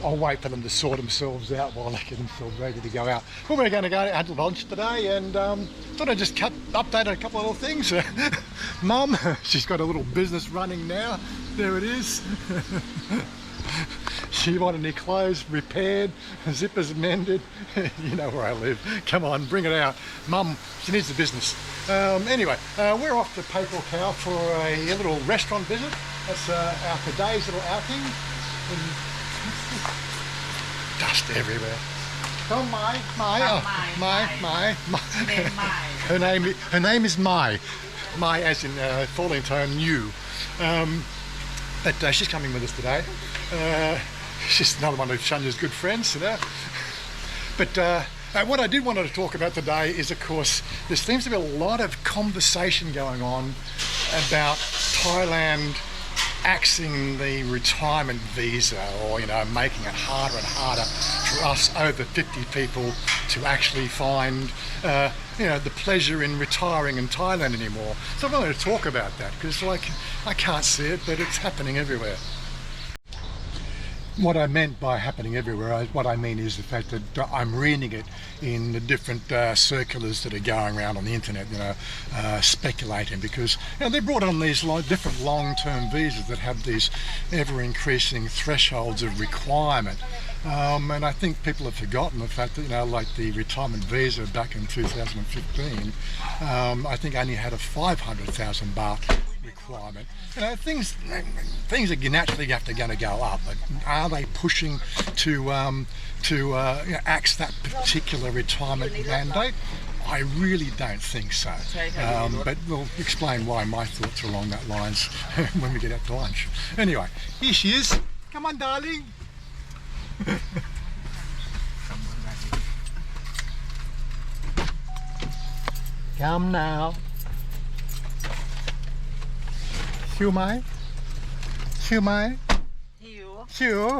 I'll wait for them to sort themselves out while they get themselves ready to go out. But we're going to go out to lunch today, and thought I'd just update a couple of little things. Mum, she's got a little business running now. There it is. She wanted her clothes repaired, zippers mended. You know where I live. Come on, bring it out. Mum, she needs the business. Anyway, we're off to Papal Cow for a little restaurant visit. That's our today's little outing. Dust everywhere. Oh, my. Her name is Mai. Mai as in falling tone new. But she's coming with us today. She's another one of Chanya's good friends, you know. But what I did want to talk about today is, of course, there seems to be a lot of conversation going on about Thailand axing the retirement visa, or, you know, making it harder and harder for us over 50 people to actually find you know, the pleasure in retiring in Thailand anymore. So I wanted to talk about that because, like, I can't see it, but it's happening everywhere. What I meant by happening everywhere, what I mean is the fact that I'm reading it in the different circulars that are going around on the internet, you know, speculating, because, you know, they brought on these different long-term visas that have these ever-increasing thresholds of requirement. And I think people have forgotten the fact that, you know, like the retirement visa back in 2015, I think only had a 500,000 baht requirement. You know, things are naturally going to go up, but are they pushing to you know, axe that particular retirement mandate? I really don't think so. But we'll explain why my thoughts are along that lines when we get out to lunch. Anyway, here she is. Come on, darling. Come now. Hiu mai? Hiu mai? Hiu.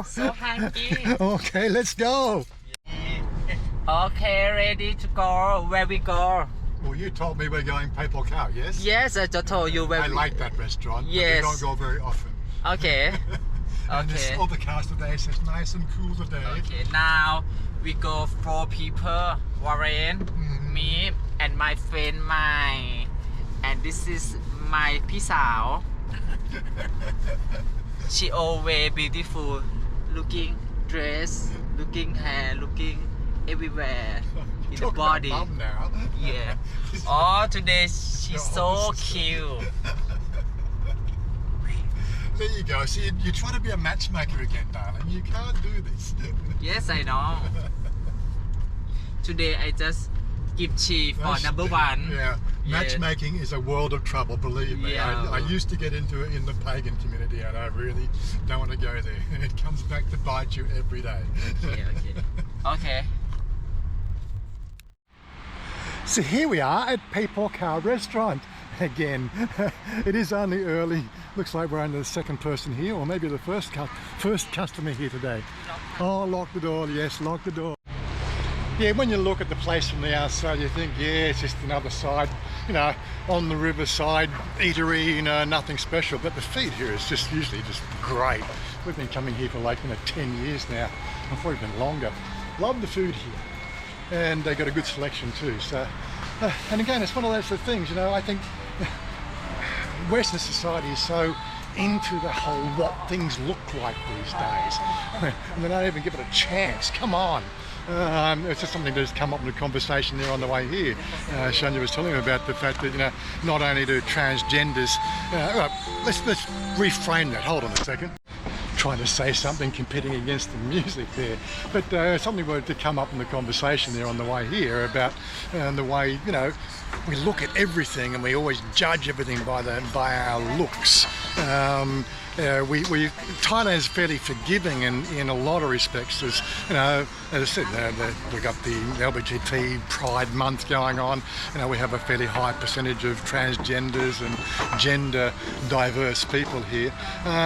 So hungry. Okay, let's go. Okay, ready to go. Where we go? Well, you told me we're going Papal Cow, yes? Yes, I just told you where I we... like that restaurant. Yes. But we don't go very often. Okay. And Okay. this overcast today, so it's nice and cool today. Okay, now we go 4 people. Warren, me, and my friend Mai. And this is my พี่สาว She always beautiful, looking dress, looking hair, looking everywhere in the Talk body. about mum now. Yeah. Oh, today she's so cute. There you go. See, you're trying to be a matchmaker again, darling. You can't do this. Yes, I know. Today I just give chi for number 1. Yeah. Matchmaking is a world of trouble, believe me. Yeah. I used to get into it in the pagan community, and I really don't want to go there. It comes back to bite you every day. Okay. So here we are at Papal Cow restaurant again. It is only early. Looks like we're only the second person here, or maybe the first customer here today. Oh, lock the door. Yes, lock the door. Yeah, when you look at the place from the outside, you think, yeah, it's just another side, you know, on the Riverside eatery, you know, nothing special. But the feed here is just usually just great. We've been coming here for like, you know, 10 years now, or probably even longer. Love the food here, and they got a good selection too. So, and again, it's one of those things, you know. I think Western society is so into the whole what things look like these days, and they don't even give it a chance. Come on. It's just something that's come up in a conversation there on the way here. Chanya was telling me about the fact that, you know, not only do transgenders, let's reframe that. Hold on a second. Trying to say something competing against the music there, but something were to come up in the conversation there on the way here about the way, you know, we look at everything and we always judge everything by our looks. Thailand is fairly forgiving in a lot of respects. There's, you know, as I said, we've got the LGBT Pride Month going on. You know, we have a fairly high percentage of transgenders and gender diverse people here.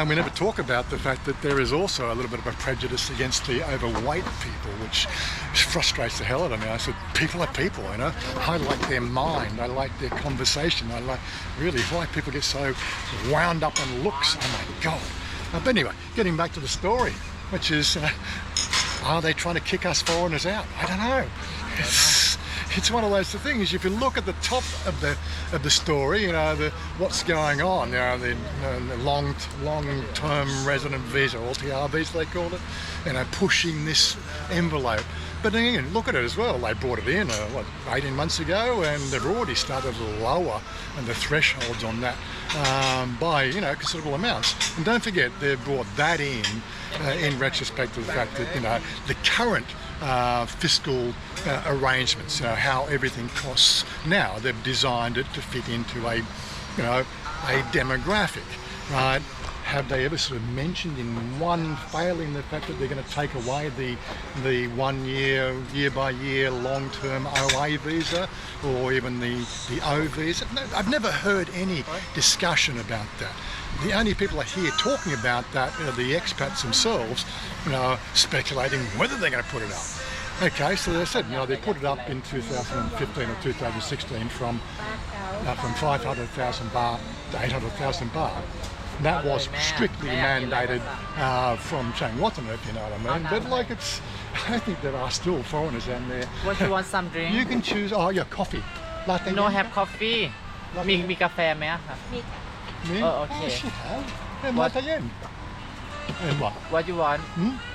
We never talk about the fact that there is also a little bit of a prejudice against the overweight people, which frustrates the hell out of me. I said, people are people, you know. I like their mind, I like their conversation, I like, really, why people get so wound up on looks. Oh my God. But anyway, getting back to the story, which is, are they trying to kick us foreigners out? I don't know. It's one of those things. If you look at the top of the story, you know, what's going on, you know, the long-term resident visa, or TRVs they call it, you know, pushing this envelope. But again, look at it as well. They brought it in, 18 months ago, and they've already started to lower the thresholds on that by, you know, considerable amounts. And don't forget, they've brought that in retrospect to the fact that, you know, the current fiscal arrangements, how everything costs now, they've designed it to fit into a, you know, a demographic, right? Have they ever sort of mentioned in one failing the fact that they're going to take away the 1 year, year-by-year long-term OA visa, or even the O visa? No, I've never heard any discussion about that. The only people I hear talking about that are the expats themselves, you know, speculating whether they're going to put it up. Okay, so they said, you know, they put it up in 2015 or 2016 from 500,000 baht to 800,000 baht. That was strictly mandated from Chanya, if you know what I mean. But like, I think there are still foreigners out there. What you want, some drink? You can choose. Oh, yeah, coffee. Latte. No have coffee. มีกาแฟไหมครับ Me? Oh, okay. Oh, she has. And latte yen. And what? What you want?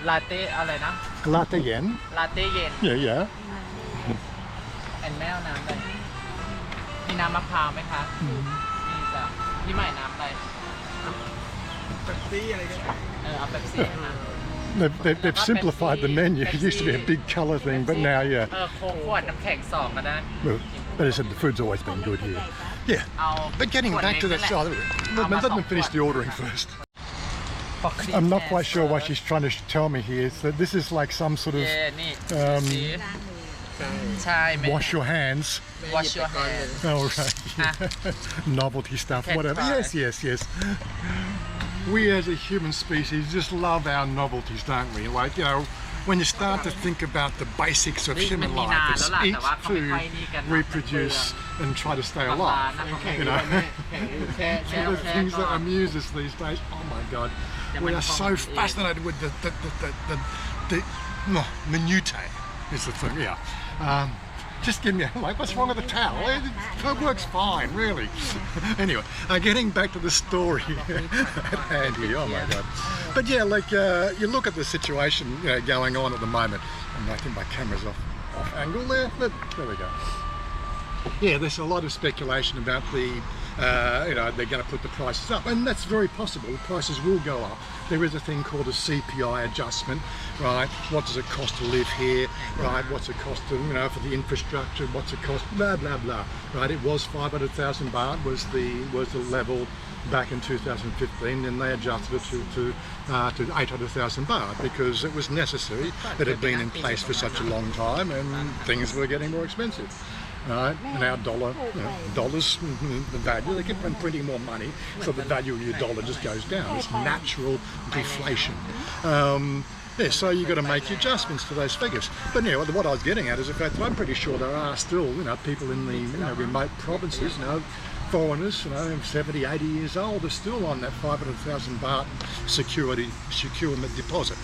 Latte อะไรนะ Latte yen. Latte เย็น Yeah, yeah. and แมวน้ำอะไรมีน้ำมะพร้าวไหมคะนี่จ้ะพี่ใหม่น้ำอะไรเป๊ปซี่อะไรกันเอาเป๊ปซี่นะ They've simplified the menu. It used to be a big colour thing, but now, yeah. โค้กขวดน้ำแข็ง2ก็ได้ Well, but as I said, the food's always been good here. Yeah. But getting back to that, let me finish the ordering first. I'm not quite sure what she's trying to tell me here. Is that this is like some sort of wash your hands. Wash your hands. Oh, right. Novelty stuff, whatever. Yes. We as a human species just love our novelties, don't we? Like, you know, when you start to think about the basics of human life, it's eat food, reproduce, and try to stay alive. You know, the things that amuse us these days. Oh my God, we are so fascinated with the minutiae. Is the thing, yeah. Just give me like, what's wrong with the towel? It works fine, really. Anyway, getting back to the story at hand here. Oh my God. But yeah, like you look at the situation going on at the moment, and I think my camera's off angle there, but there we go. Yeah, there's a lot of speculation about the, you know, they're going to put the prices up, and that's very possible. The prices will go up. There is a thing called a CPI adjustment, right? What does it cost to live here, right? What's it cost to, you know, for the infrastructure? What's it cost? Blah blah blah, right? It was 500,000 baht was the level back in 2015, and they adjusted it to 800,000 baht because it was necessary. It had been in place for such a long time, and things were getting more expensive. Right, and our dollar, you know, dollars, the value, they keep on printing more money, so the value of your dollar just goes down. It's natural deflation. Yeah, so you've got to make adjustments to those figures. But you know, what I was getting at is the fact that I'm pretty sure there are still, you know, people in the, you know, remote provinces, you know, foreigners, you know, 70, 80 years old, are still on that 500,000 baht securement deposit,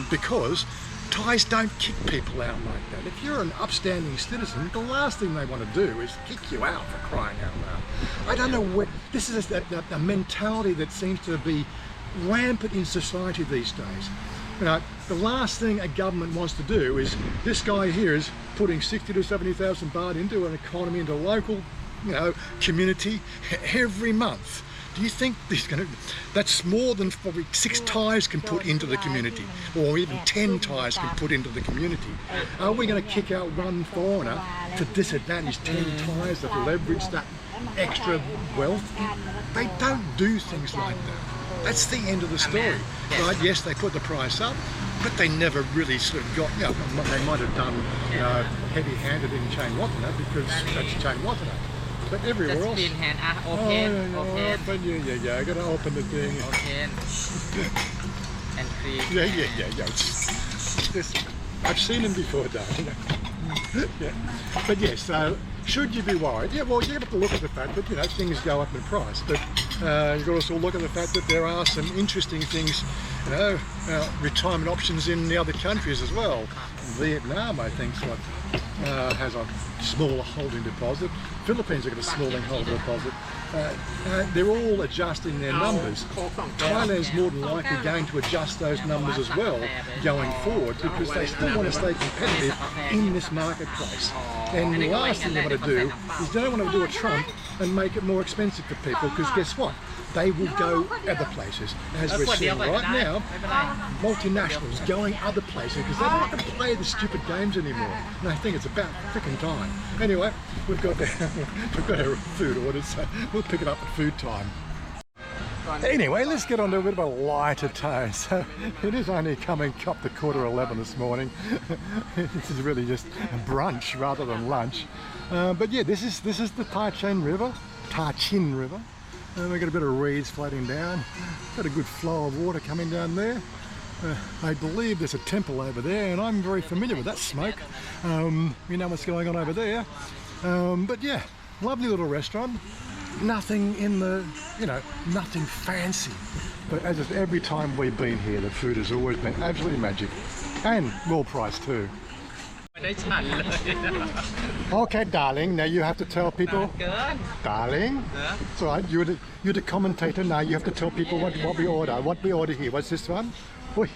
because Thais don't kick people out like that. If you're an upstanding citizen, the last thing they want to do is kick you out, for crying out loud. I don't know what, this is a mentality that seems to be rampant in society these days. You know, the last thing a government wants to do is, this guy here is putting 60 to 70,000 baht into an economy, into a local, you know, community every month. Do you think he's going to, that's more than probably 6 Thais can put into the community, or even 10 Thais can put into the community? Are we going to kick out one foreigner to disadvantage 10 Thais that leverage that extra wealth? They don't do things like that. That's the end of the story. Right? Yes, they put the price up, but they never really sort of got, you know, they might have done, you know, heavy-handed in Chanya because that's Chanya. But everywhere else. Just hand, open. Open, yeah. I gotta open the thing. Open. And clean. Yeah. I've seen them before, darling. Yeah. But yes, so should you be worried? Yeah, well, you have to look at the fact that, you know, things go up in price. But You've got to also look at the fact that there are some interesting things, you know, retirement options in the other countries as well. Vietnam, I think, has a smaller holding deposit. Philippines have got a smaller holding deposit. They're all adjusting their numbers. Thailand's more than likely going to adjust those numbers as well going forward because they still want to stay competitive in this marketplace. And the last thing they want to do is they don't want to do a Trump and make it more expensive for people because guess what? They will go other places. As we're seeing right now, multinationals going other places because they don't want to play the stupid games anymore. And I think it's about freaking time. Anyway, we've got our food ordered, so we'll pick it up at food time. Anyway, let's get on to a bit of a lighter tone. So it is only coming up to 11:15 this morning. This is really just a brunch rather than lunch. But yeah, this is the Tai Chin River. We've got a bit of reeds floating down. Got a good flow of water coming down there. I believe there's a temple over there, and I'm very familiar with that smoke. We know what's going on over there. But yeah, lovely little restaurant. Nothing in the, you know, nothing fancy. But as is every time we've been here, the food has always been absolutely magic. And well priced too. Okay, darling, now you have to tell people. Darling? It's all right, you're the commentator now, you have to tell people what we order. What we order here. What's this one? Oi.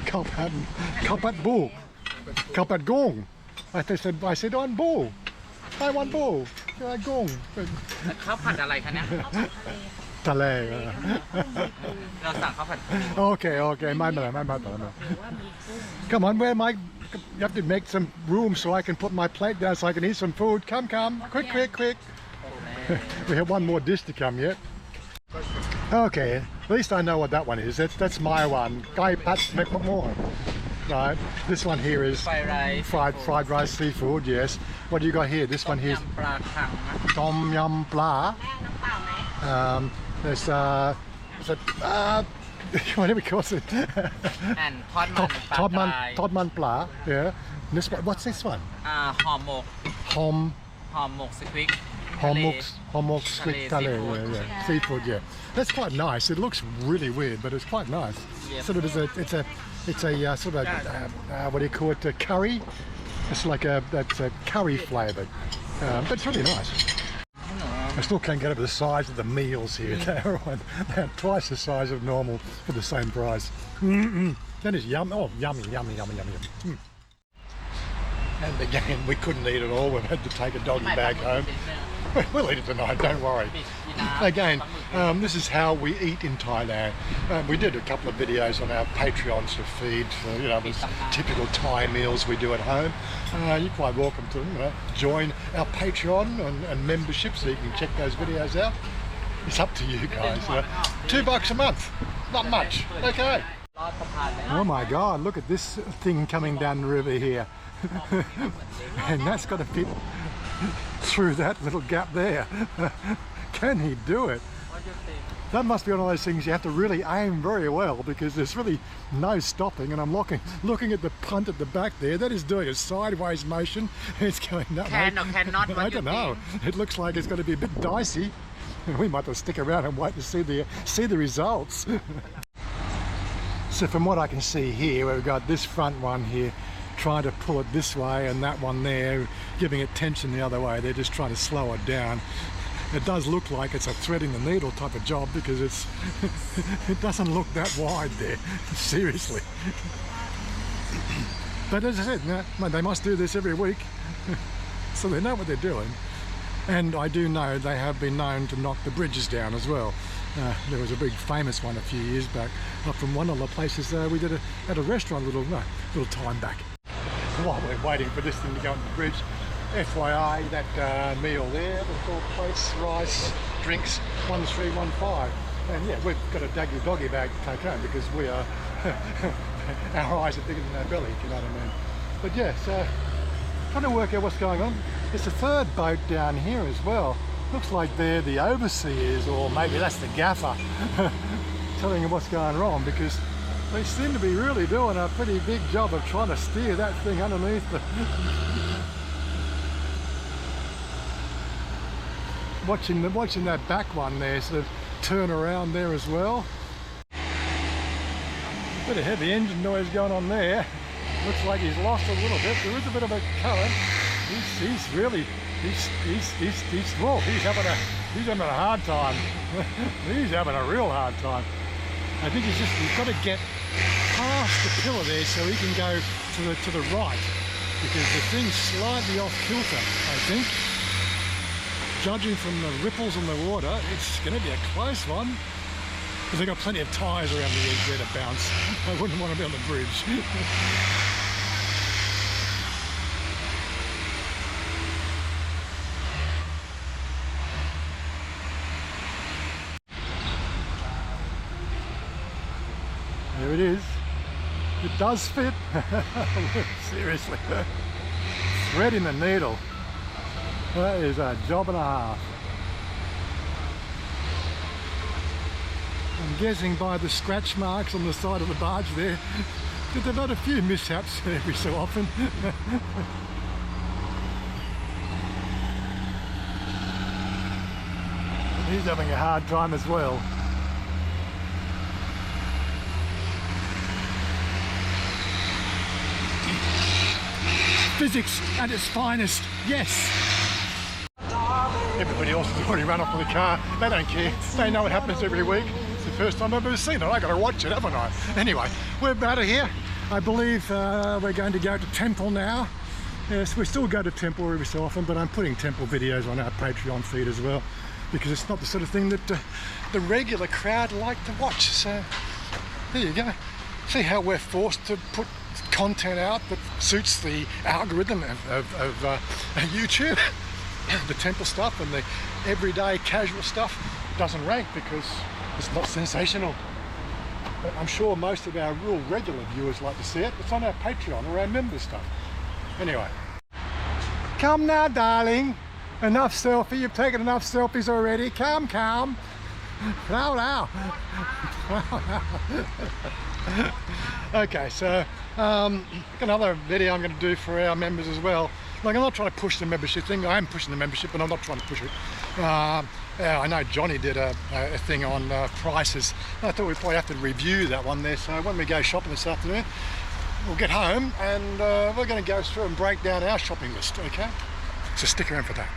Khao pat bu. Khao pat gong. I said on bu. I want bu. Gong. ข้าวผัดอะไรคะเนี่ย ทะเล เราสั่งข้าวผัด Okay, my bad. Come on, where am I? You have to make some room so I can put my plate down so I can eat some food. Come, quick. We have one more dish to come yet. Okay, at least I know what that one is. That's my one. Gai pat mek more. Right. This one here is fried rice seafood. Yes. What do you got here? This one here is tom yum pla. There's whatever we call it. And ทอดมันปลา Yeah. This one, what's this one? ห่อหมก ห่อหมก สควิก squid tale. Yeah. Seafood. Yeah. That's quite nice. It looks really weird, but it's quite nice. Yep. Sort of it's a sort of what do you call it? A curry. It's like that's a curry flavored, but it's really nice. I still can't get over the size of the meals here. They're twice the size of normal for the same price. That is yum. Oh, yummy. And again, we couldn't eat it all. We've had to take a doggy bag home. We'll eat it tonight, don't worry. Again, this is how we eat in Thailand. We did a couple of videos on our Patreons to feed for, you know, the typical Thai meals we do at home. You're quite welcome to join our Patreon and membership so you can check those videos out. It's up to you guys. $2 a month, not much. Okay. Oh my God, look at this thing coming down the river here. And that's got to fit through that little gap there. Can he do it? That must be one of those things you have to really aim very well because there's really no stopping, and I'm looking at the punt at the back there. That is doing a sideways motion. It's going that way. Can or cannot? I don't know. It looks like it's going to be a bit dicey. We might have to stick around and wait to see the results. So from what I can see here, we've got this front one here trying to pull it this way and that one there giving it tension the other way. They're just trying to slow it down. It does look like it's a threading the needle type of job because it doesn't look that wide there. Seriously. But as I said, they must do this every week. So they know what they're doing. And I do know they have been known to knock the bridges down as well. There was a big famous one a few years back up from one of the places we did at a restaurant a little time back. While we're waiting for this thing to go on the bridge, FYI, that meal there, the 4 plates, rice, drinks, 1315. And yeah, we've got a doggy bag to take home because we are, our eyes are bigger than our belly, if you know what I mean. But yeah, so trying to work out what's going on. There's a third boat down here as well. Looks like they're the overseers, or maybe that's the gaffer telling them what's going wrong because they seem to be really doing a pretty big job of trying to steer that thing underneath the... watching that back one there sort of turn around there as well. Bit of heavy engine noise going on there. Looks like he's lost a little bit. There is a bit of a current. He's having a hard time. He's having a real hard time. I think he's got to get past the pillar there so he can go to the right, because the thing's slightly off kilter, I think. Judging from the ripples in the water, it's going to be a close one. Because they've got plenty of tyres around the edge there to bounce. I wouldn't want to be on the bridge. There it is. It does fit. Seriously. Thread in the needle. That is a job and a half. I'm guessing by the scratch marks on the side of the barge there that they've had a few mishaps every so often. He's having a hard time as well. Physics at its finest, yes! Everybody else has already run off with the car. They don't care. They know it happens every week. It's the first time I've ever seen it. I've got to watch it, haven't I? Anyway, we're out of here. I believe we're going to go to Temple now. Yes, we still go to Temple every so often, but I'm putting Temple videos on our Patreon feed as well, because it's not the sort of thing that the regular crowd like to watch. So there you go. See how we're forced to put content out that suits the algorithm of YouTube. The Temple stuff and the everyday casual stuff doesn't rank because it's not sensational. But I'm sure most of our real regular viewers like to see it. It's on our Patreon or our members stuff. Anyway, come now, darling. Enough selfie. You've taken enough selfies already. Come. Now. Okay, so another video I'm going to do for our members as well. Like, I'm not trying to push the membership thing. I am pushing the membership, but I'm not trying to push it. I know Johnny did a thing on prices. I thought we'd probably have to review that one there. So when we go shopping this afternoon, we'll get home and we're going to go through and break down our shopping list, okay? So stick around for that.